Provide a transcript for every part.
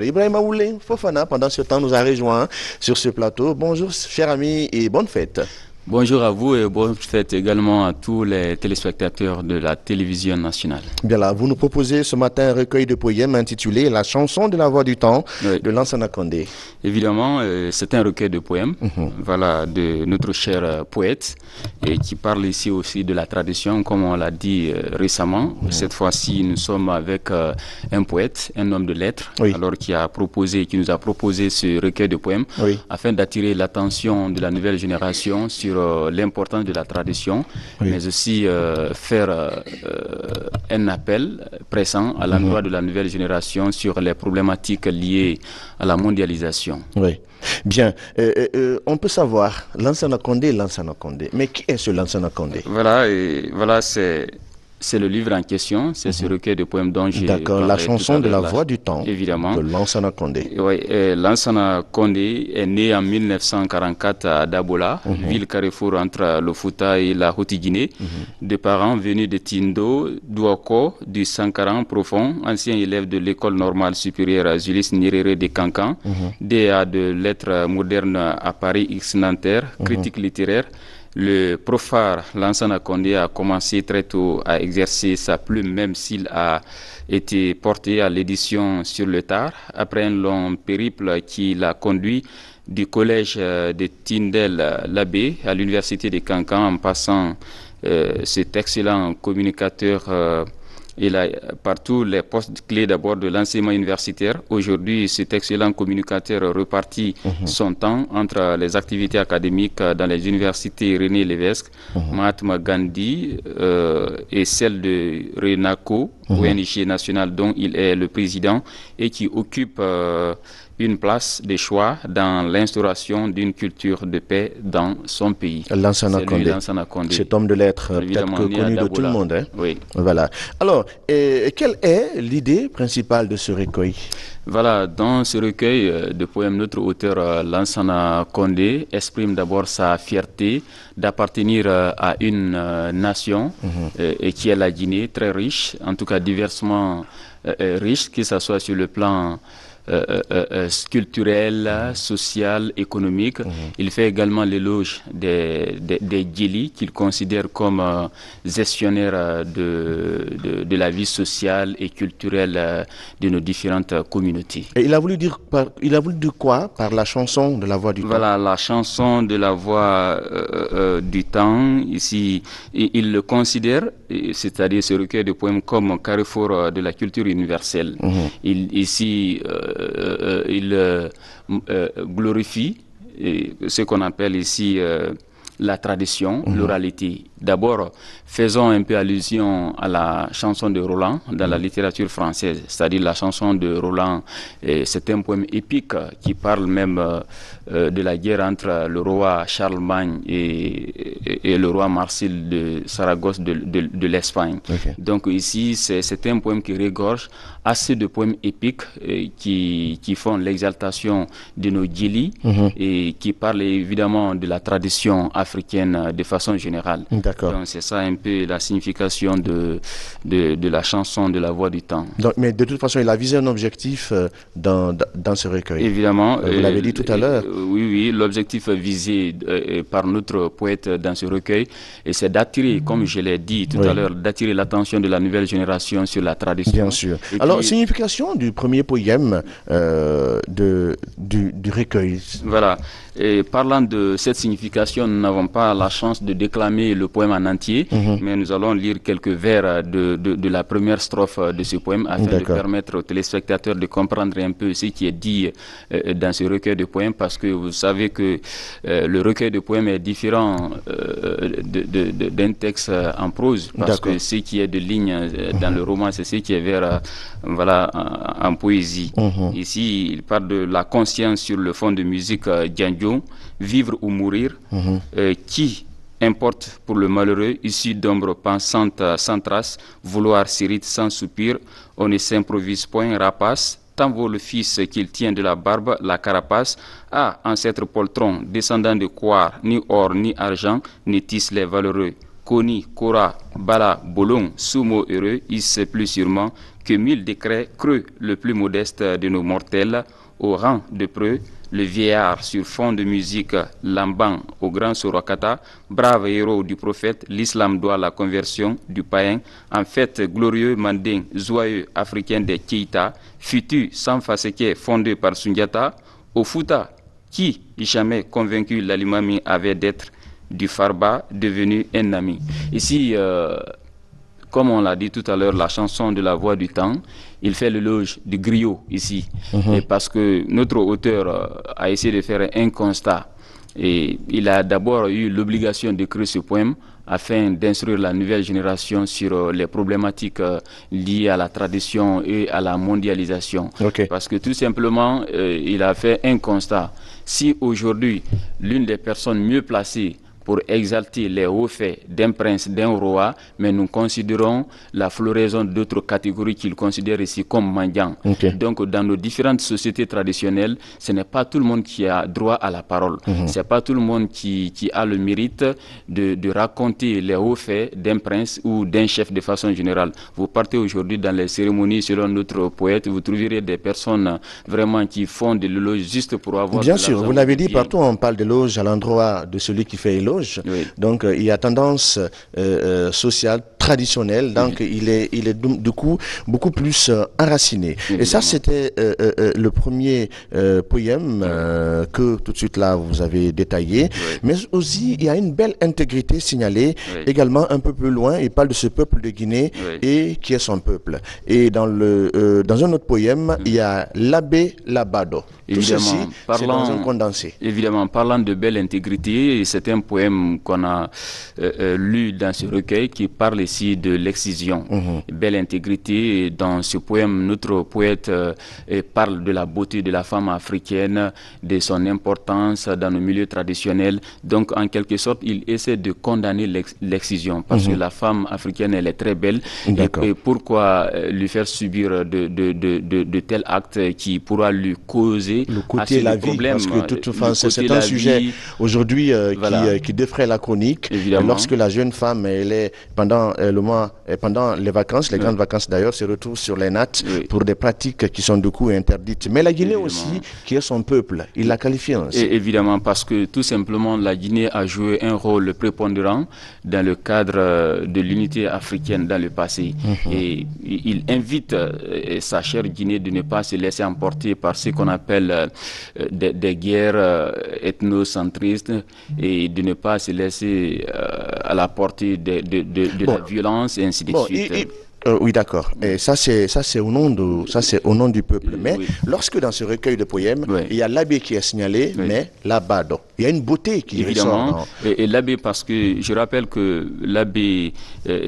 Ibrahima Oulé Fofana, pendant ce temps, nous a rejoint sur ce plateau. Bonjour, cher ami, et bonne fête. Bonjour à vous et bonne fête également à tous les téléspectateurs de la télévision nationale. Bien là, vous nous proposez ce matin un recueil de poèmes intitulé La chanson de la voix du temps de Lansana Condé. Évidemment, c'est un recueil de poèmes, voilà, de notre cher poète, et qui parle ici aussi de la tradition, comme on l'a dit récemment. Cette fois-ci, nous sommes avec un poète, un homme de lettres, alors qui nous a proposé ce recueil de poèmes, afin d'attirer l'attention de la nouvelle génération sur l'importance de la tradition, mais aussi faire un appel pressant à l'endroit de la nouvelle génération sur les problématiques liées à la mondialisation. Oui. Bien. On peut savoir, Lansana Condé, mais qui est ce Lansana Condé? Voilà, c'est le livre en question, c'est ce recueil de poèmes dont j'ai parlé. D'accord, la chanson de la voix du temps, évidemment, de Lansana Condé. Oui, Lansana Condé est né en 1944 à Dabola, ville carrefour entre le Fouta et la Haute-Guinée, de parents venus de Tindo, Douako, du Sankaran profond, ancien élève de l'école normale supérieure Julius Nyerere de Cancan, DA de lettres modernes à Paris X Nanterre, critique littéraire. Le profare Lansana Condé a commencé très tôt à exercer sa plume, même s'il a été porté à l'édition sur le tard, après un long périple qui l'a conduit du collège de Tindel-Labé à l'université de Cancan, en passant cet excellent communicateur il a partout les postes clés d'abord de l'enseignement universitaire. Aujourd'hui, cet excellent communicateur repartit son temps entre les activités académiques dans les universités René Lévesque, Mahatma Gandhi et celle de RENACO, ONG nationale dont il est le président et qui occupe une place de choix dans l'instauration d'une culture de paix dans son pays. Lansana Condé, cet homme de lettres, peut-être connu de tout le monde. Hein? Oui. Voilà. Alors, quelle est l'idée principale de ce recueil? Voilà, dans ce recueil de poèmes, notre auteur Lansana Condé exprime d'abord sa fierté d'appartenir à une nation et qui est la Guinée, très riche, en tout cas diversement riche, que ce soit sur le plan culturel, social, économique. Il fait également l'éloge des Djili qu'il considère comme gestionnaires de la vie sociale et culturelle de nos différentes communautés. Et il a voulu dire quoi par la chanson de la voix du temps? Voilà, la chanson de la voix du temps, ici, il le considère, c'est-à-dire ce recueil de poèmes, comme carrefour de la culture universelle. Il glorifie ce qu'on appelle ici la tradition, l'oralité. D'abord, faisons un peu allusion à la chanson de Roland dans la littérature française, c'est-à-dire la chanson de Roland. C'est un poème épique qui parle même de la guerre entre le roi Charlemagne et le roi Marcel de Saragosse de l'Espagne. Donc ici, c'est un poème qui regorge assez de poèmes épiques qui font l'exaltation de nos Djili et qui parlent évidemment de la tradition africaine de façon générale. Donc c'est ça un peu la signification de la chanson de la voix du temps. Donc, mais de toute façon, il a visé un objectif dans ce recueil. Évidemment. Vous l'avez dit tout à l'heure. Oui, l'objectif visé par notre poète dans ce recueil, et c'est d'attirer, comme je l'ai dit tout à l'heure, d'attirer l'attention de la nouvelle génération sur la tradition. Bien sûr. Alors, signification du premier poème du recueil. Voilà. Et parlant de cette signification, nous n'avons pas la chance de déclamer le poème en entier, mais nous allons lire quelques vers de la première strophe de ce poème afin de permettre aux téléspectateurs de comprendre un peu ce qui est dit dans ce recueil de poèmes, parce que vous savez que le recueil de poèmes est différent d'un texte en prose, parce que ce qui est de ligne dans le roman, c'est ce qui est vers en poésie. Ici, il parle de la conscience sur le fond de musique Django, vivre ou mourir, qui importe pour le malheureux, issu d'ombre pensante sans trace, vouloir s'irrite sans soupir, on ne s'improvise point rapace, tant vaut le fils qu'il tient de la barbe, la carapace. Ah, ancêtre poltron, descendant de Kouar, ni or ni argent, ne tisse les valeureux. Koni, Kora, Bala, Bolon, Sumo heureux, il sait plus sûrement que 1000 décrets creux le plus modeste de nos mortels, au rang de preux, le vieillard sur fond de musique, lamban au grand Sorokata, brave héros du prophète, l'islam doit la conversion du païen, en fait glorieux mandin, joyeux africain des Keïta, futur sans Faseke fondé par Sundiata, au Fouta, qui jamais convaincu l'Alimami avait d'être du Farba devenu un ami. Ici, comme on l'a dit tout à l'heure, la chanson de la voix du temps, il fait l'éloge du griot ici. Et parce que notre auteur a essayé de faire un constat. Et il a d'abord eu l'obligation d'écrire ce poème afin d'instruire la nouvelle génération sur les problématiques liées à la tradition et à la mondialisation. Parce que tout simplement, il a fait un constat. Si aujourd'hui, l'une des personnes mieux placées pour exalter les hauts faits d'un prince, d'un roi, mais nous considérons la floraison d'autres catégories qu'il considère ici comme mendiants. Donc, dans nos différentes sociétés traditionnelles, ce n'est pas tout le monde qui a droit à la parole. Ce n'est pas tout le monde qui a le mérite de raconter les hauts faits d'un prince ou d'un chef de façon générale. Vous partez aujourd'hui dans les cérémonies, selon notre poète, vous trouverez des personnes vraiment qui font de l'éloge juste pour avoir... Bien sûr, vous l'avez dit, partout on parle d'éloge à l'endroit de celui qui fait éloge. Donc il y a tendance sociale, traditionnelle, donc il est du coup beaucoup plus enraciné. Et ça c'était le premier poème que tout de suite là vous avez détaillé, mais aussi il y a une belle intégrité signalée également un peu plus loin. Il parle de ce peuple de Guinée et qui est son peuple. Et dans un autre poème il y a l'abbé Labado. Tout ceci c'est dans un condensé. Évidemment, parlant de belle intégrité, c'est un poème qu'on a lu dans ce recueil qui parle ici de l'excision. Belle intégrité. Dans ce poème, notre poète parle de la beauté de la femme africaine, de son importance dans nos milieux traditionnels. Donc, en quelque sorte, il essaie de condamner l'excision parce que la femme africaine, elle est très belle. Et pourquoi lui faire subir de tels actes qui pourra lui causer le côté de la vie, parce que de toute façon, c'est un sujet aujourd'hui qui défraie la chronique. Lorsque la jeune femme, elle est pendant le mois, pendant les vacances, les grandes vacances d'ailleurs, se retrouve sur les nattes pour des pratiques qui sont du coup interdites. Mais la Guinée aussi, qui est son peuple, il la qualifie ainsi. Et évidemment, parce que tout simplement, la Guinée a joué un rôle prépondérant dans le cadre de l'unité africaine dans le passé. Et il invite sa chère Guinée de ne pas se laisser emporter par ce qu'on appelle des guerres ethnocentristes et de ne pas se laisser à la portée de la violence et ainsi de suite. Oui, d'accord. Et ça c'est au nom du peuple. Mais lorsque dans ce recueil de poèmes, il y a l'abbé qui est signalé, mais Labado, il y a une beauté qui évidemment. Et l'abbé, parce que je rappelle que l'abbé,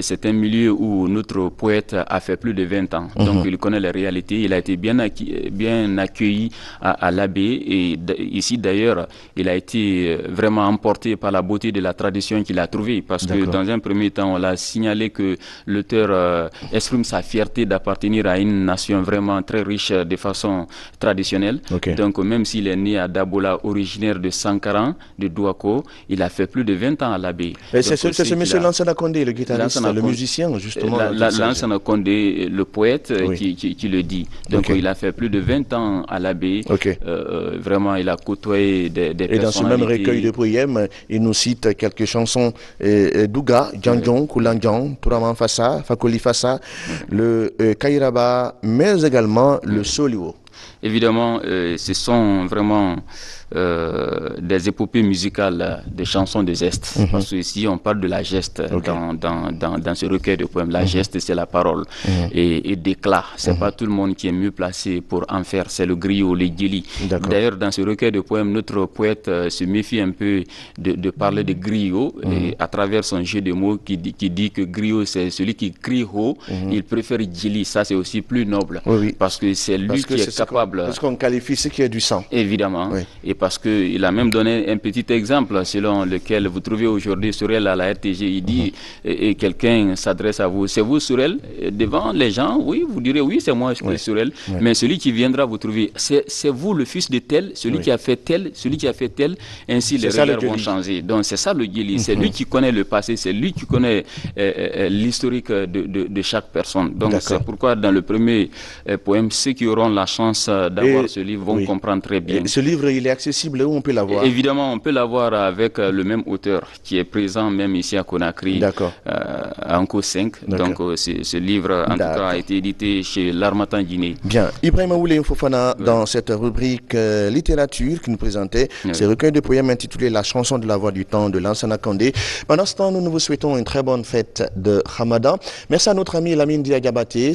c'est un milieu où notre poète a fait plus de 20 ans. Donc il connaît les réalités. Il a été bien accueilli à l'abbé. Et ici d'ailleurs, il a été vraiment emporté par la beauté de la tradition qu'il a trouvée. Parce que dans un premier temps, on l'a signalé que l'auteur exprime sa fierté d'appartenir à une nation vraiment très riche de façon traditionnelle. Donc même s'il est né à Dabola, originaire de Sankaran, de Douako, il a fait plus de 20 ans à l'abbé. C'est ce monsieur Lansana Condé, le guitariste, le musicien justement. Lansana Condé, le poète qui le dit. Donc il a fait plus de 20 ans à l'abbé. Vraiment, il a côtoyé des personnalités. Et dans ce même recueil de poèmes, il nous cite quelques chansons d'Ouga, Djandjong, Koulandjong, Touraman Fassa, Fakoli Fassa, le Kairaba, mais également le Soliwo. Évidemment, ce sont vraiment des épopées musicales, des chansons de geste. Parce que ici, on parle de la geste dans ce recueil de poèmes. La geste, c'est la parole. Et d'éclat. C'est pas tout le monde qui est mieux placé pour en faire. C'est le griot, les guilis. D'ailleurs, dans ce recueil de poèmes, notre poète se méfie un peu de parler de griot et à travers son jeu de mots qui dit que griot, c'est celui qui crie haut. Il préfère gili. Ça, c'est aussi plus noble. Parce que c'est lui qui est capable. Parce qu'on qualifie ce qui est du sang. Évidemment. Et Et parce qu'il a même donné un petit exemple selon lequel vous trouvez aujourd'hui Sorel à la RTG, il dit, et quelqu'un s'adresse à vous, c'est vous Sorel? Devant les gens, oui, vous direz oui, c'est moi Sorel. Mais celui qui viendra vous trouver, c'est vous le fils de tel, celui qui a fait tel, celui qui a fait tel, ainsi les regards vont changer. Donc c'est ça le Guéli, c'est lui qui connaît le passé, c'est lui qui connaît l'historique de chaque personne. Donc c'est pourquoi dans le premier poème, ceux qui auront la chance d'avoir ce livre vont comprendre très bien. Et ce livre, il est accessible où on peut l'avoir? Évidemment, on peut l'avoir avec le même auteur qui est présent même ici à Conakry, à Anko 5. Donc ce livre, en tout cas, a été édité chez l'Harmattan Guinée. Bien. Ibrahima Oulé Fofana, dans cette rubrique littérature qui nous présentait ces recueils de poèmes intitulés La chanson de la voix du temps de Lansana Condé. Pendant ce temps, nous vous souhaitons une très bonne fête de Ramadan. Merci à notre ami Lamine Diagabaté.